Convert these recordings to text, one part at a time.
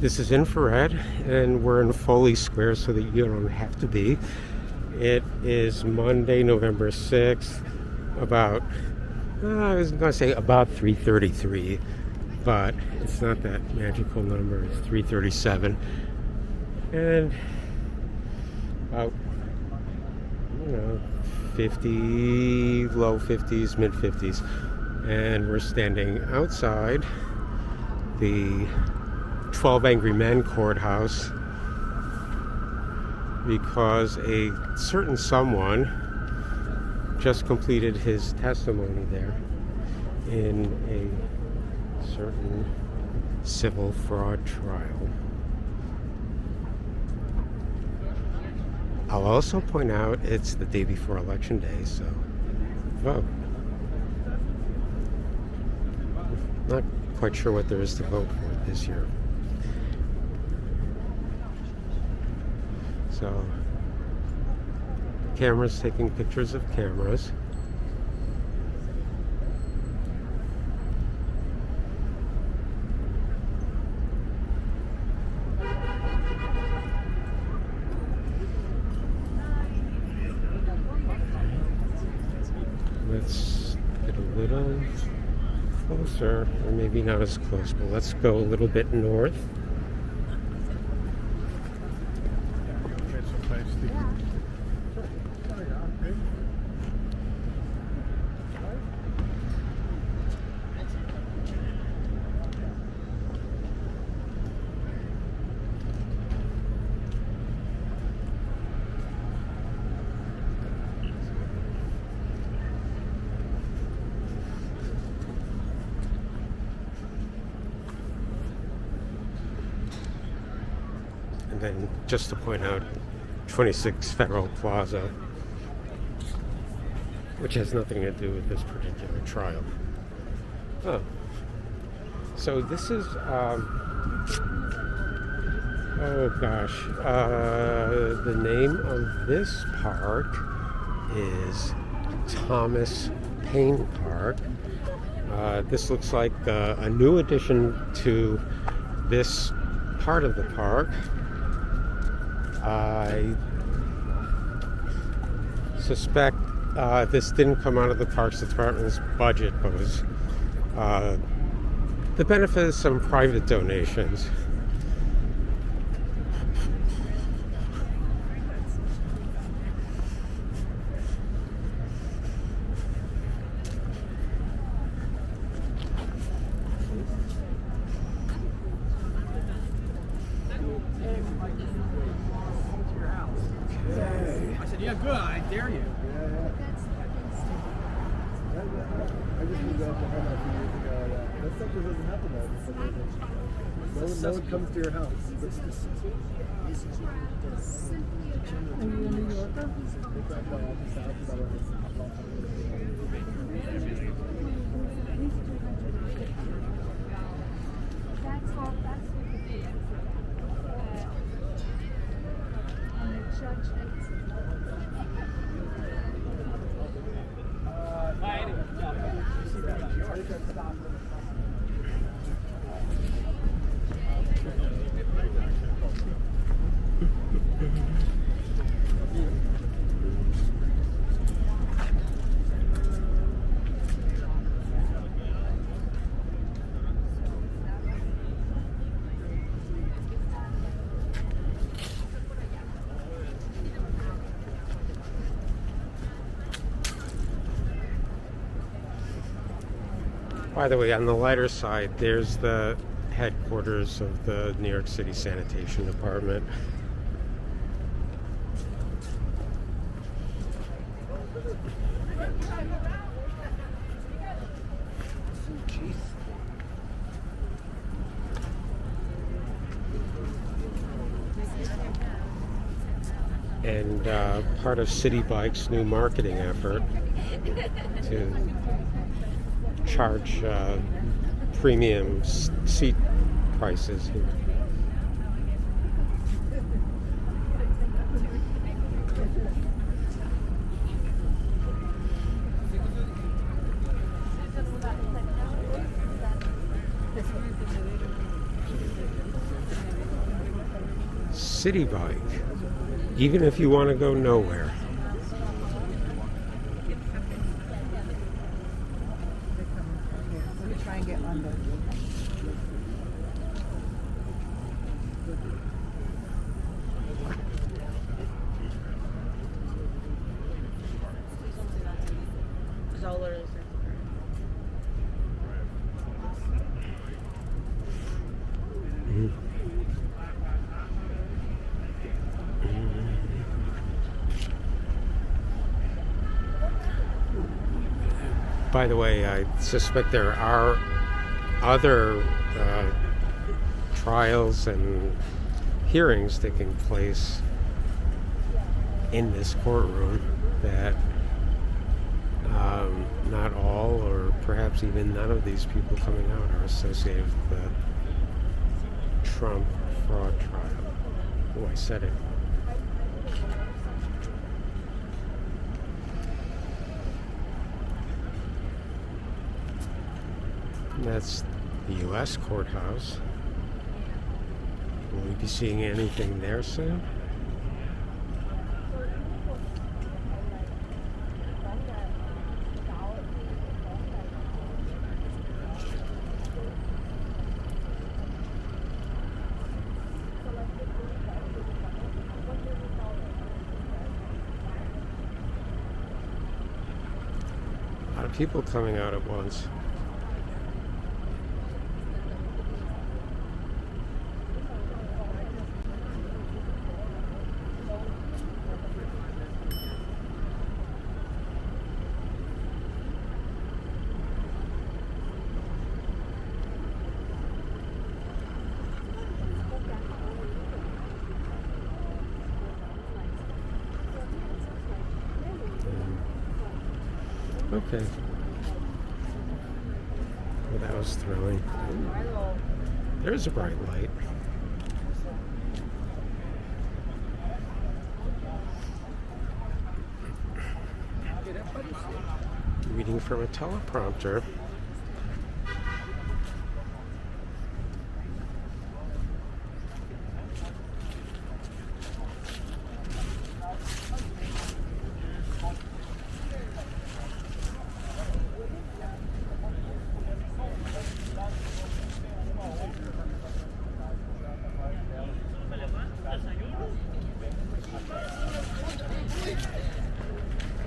This is infrared, and we're in Foley Square so that you don't have to be. It is Monday, November 6th, about, I was going to say about 3:33, but it's not that magical number. It's 3:37. And about, 50, low 50s, mid 50s. And we're standing outside the 12 Angry Men courthouse because a certain someone just completed his testimony there in a certain civil fraud trial. I'll also point out it's the day before Election Day, so vote. Not quite sure what there is to vote for this year. So, cameras taking pictures of cameras. Let's get a little closer, or maybe not as close, but let's go a little bit north. And then, just to point out, 26 Federal Plaza, which has nothing to do with this particular trial. Oh, so this is, oh gosh, the name of this park is Thomas Paine Park. This looks like a new addition to this part of the park. I suspect this didn't come out of the Parks Department's budget, but was the benefit of some private donations. Yeah, good. I dare you. I just moved out to home a few years ago. That stuff just doesn't happen though. No one comes to your house. Are you a New Yorker? That's all. That's on the church. By the way, on the lighter side, there's the headquarters of the New York City Sanitation Department. And part of City Bike's new marketing effort to charge premium seat prices here. city bike, even if you want to go nowhere. Let me try and get under. By the way, I suspect there are other trials and hearings taking place in this courtroom that not all, or perhaps even none of these people coming out are associated with the Trump fraud trial. Oh, I said it. And that's the U.S. courthouse. Will we be seeing anything there soon? A lot of people coming out at once. Okay. Well, that was thrilling. There's a bright light. Reading from a teleprompter.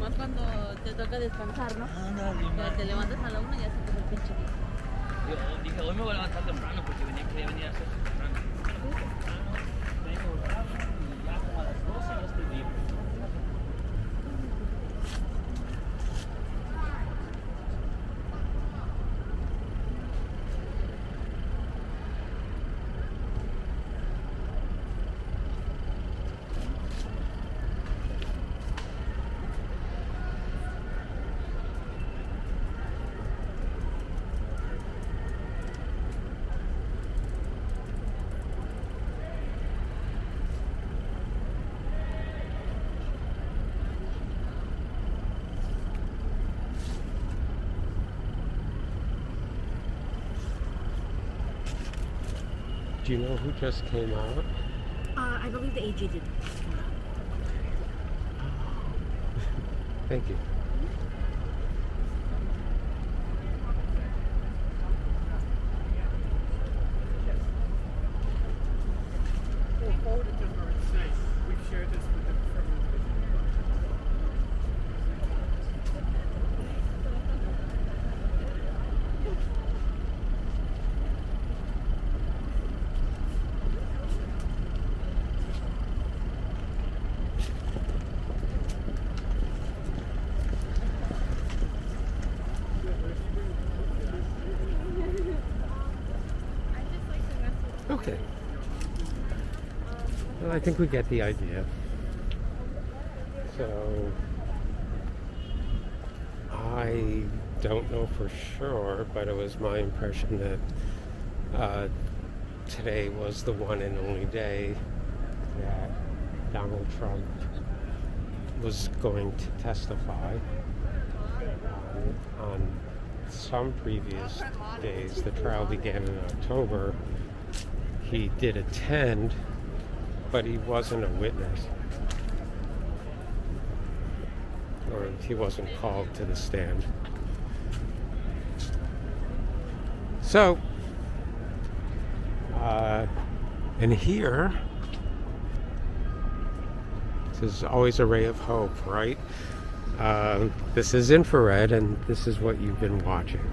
Más cuando te toca descansar, ¿no? Que te levantas a la 1 y ya se te hace el pinche día. Yo dije, hoy me voy a levantar temprano porque quería venir a hacer temprano. Vengo y ya como a las 12 ya estoy libre. Do you know who just came out? I believe the AG did. Thank you. We've shared this with them from Okay. Well, I think we get the idea. So, I don't know for sure, but it was my impression that today was the one and only day that Donald Trump was going to testify. On some previous days, the trial began in October. He did attend but he wasn't a witness. Or he wasn't called to the stand. So, and here, this is always a ray of hope, right? This is infrared, and this is what you've been watching.